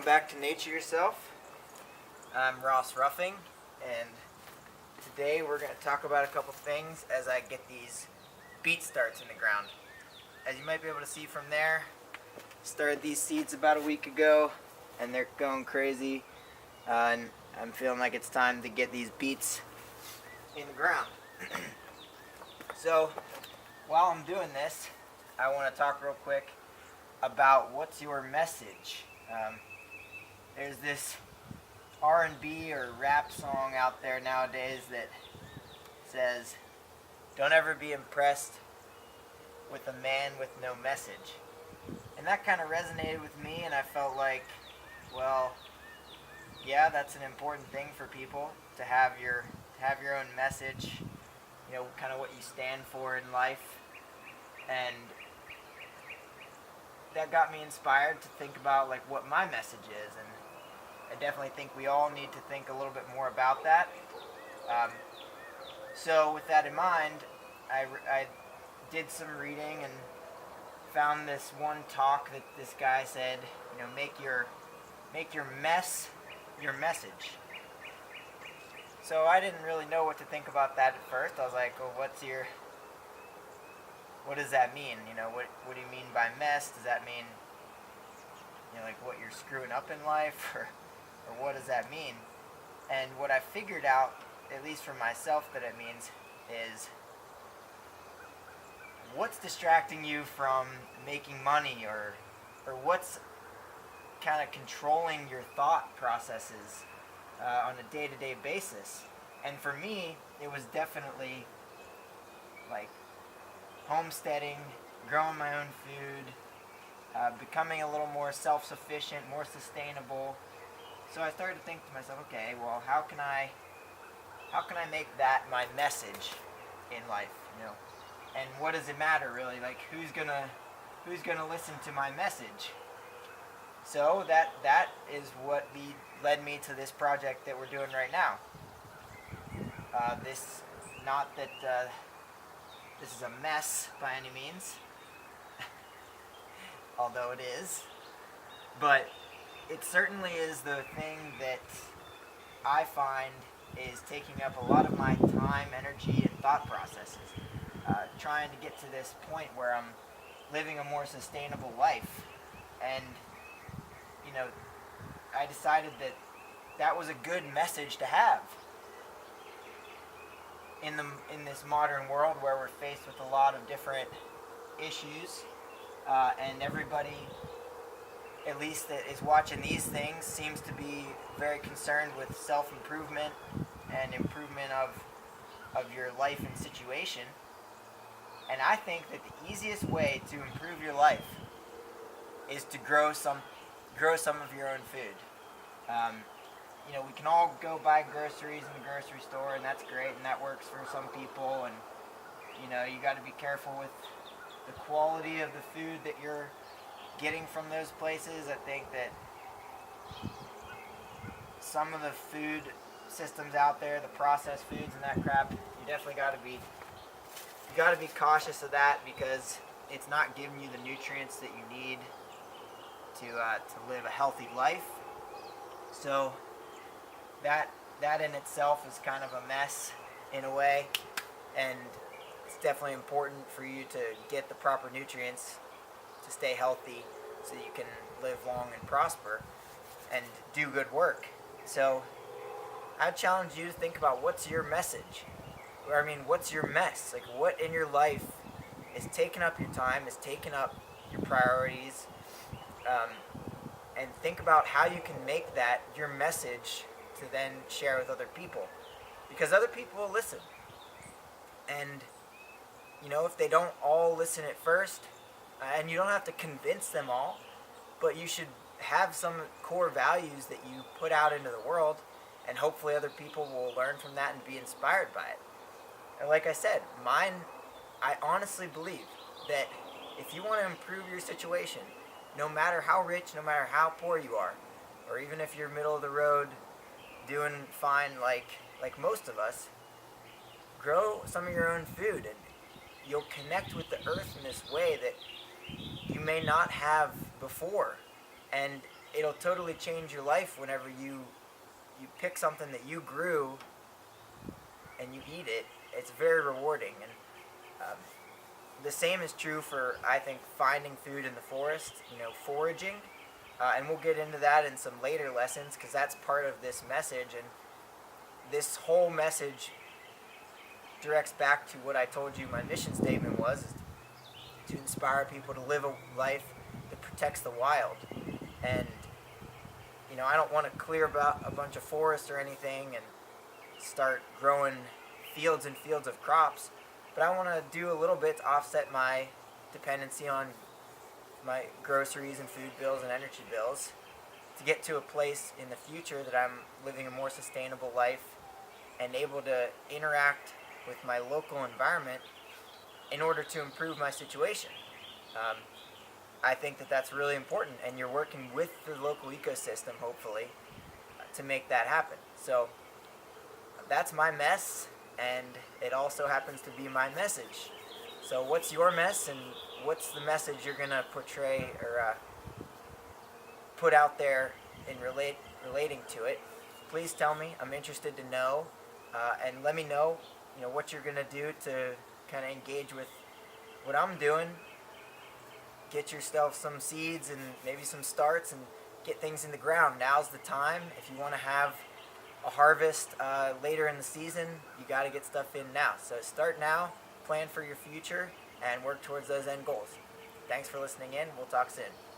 Welcome back to Nature Yourself. I'm Ross Ruffing, and today we're going to talk about a couple things as I get these beet starts in the ground. As you might be able to see from there, started these seeds about a week ago, and they're going crazy, and I'm feeling like it's time to get these beets in the ground. So, while I'm doing this, I want to talk real quick about what's your message. There's this R&B or rap song out there nowadays that says, "Don't ever be impressed with a man with no message." And that kind of resonated with me, and I felt like, well, yeah, that's an important thing for people to have your own message, you know, kind of what you stand for in life. And that got me inspired to think about like what my message is, and I definitely think we all need to think a little bit more about that. So with that in mind, I did some reading and found this one talk that this guy said, you know, make your mess your message. So I didn't really know what to think about that at first. I was like, well, what does that mean? You know, what do you mean by mess? Does that mean, you know, like what you're screwing up in life, or what does that mean? And what I figured out, at least for myself, that it means is what's distracting you from making money, or what's kind of controlling your thought processes on a day-to-day basis. And for me, it was definitely like homesteading, growing my own food, becoming a little more self-sufficient, more sustainable. So I started to think to myself, okay, well, how can I make that my message in life, you know? And what does it matter really? Like who's gonna listen to my message? So that is what led me to this project that we're doing right now. Not that this is a mess by any means, although it is, but it certainly is the thing that I find is taking up a lot of my time, energy, and thought processes. Trying to get to this point where I'm living a more sustainable life. And, you know, I decided that was a good message to have in this modern world where we're faced with a lot of different issues, and everybody, at least that is watching these things, seems to be very concerned with self-improvement and improvement of your life and situation. And I think that the easiest way to improve your life is to grow some of your own food. You know, we can all go buy groceries in the grocery store, and that's great, and that works for some people. And you know, you got to be careful with the quality of the food that you're getting from those places. I think that some of the food systems out there, the processed foods and that crap, you definitely got to be cautious of that, because it's not giving you the nutrients that you need to live a healthy life. So that in itself is kind of a mess in a way, and it's definitely important for you to get the proper nutrients to stay healthy so that you can live long and prosper and do good work. So I challenge you to think about what's your message. I mean, what's your mess? Like, what in your life is taking up your time, is taking up your priorities, and think about how you can make that your message to then share with other people, because other people will listen. And you know, if they don't all listen at first, and you don't have to convince them all, but you should have some core values that you put out into the world, and hopefully other people will learn from that and be inspired by it. And like I said, I honestly believe that if you want to improve your situation, no matter how rich, no matter how poor you are, or even if you're middle of the road doing fine like most of us, grow some of your own food, and you'll connect with the earth in this way that you may not have before. And it'll totally change your life whenever you pick something that you grew and you eat it. It's very rewarding. And the same is true for, I think, finding food in the forest, foraging. And we'll get into that in some later lessons because that's part of this message. And this whole message directs back to what I told you my mission statement was, is to inspire people to live a life that protects the wild. And, I don't want to clear about a bunch of forests or anything and start growing fields and fields of crops, but I want to do a little bit to offset my dependency on my groceries and food bills and energy bills to get to a place in the future that I'm living a more sustainable life and able to interact with my local environment in order to improve my situation. I think that that's really important, and you're working with the local ecosystem, hopefully, to make that happen. So that's my mess, and it also happens to be my message. So what's your mess, and what's the message you're going to portray or put out there in relating to it? Please tell me. I'm interested to know, and let me know, what you're going to do to kind of engage with what I'm doing. Get yourself some seeds and maybe some starts and get things in the ground. Now's the time. If you want to have a harvest later in the season, you got to get stuff in now. So start now, plan for your future, and work towards those end goals. Thanks for listening in. We'll talk soon.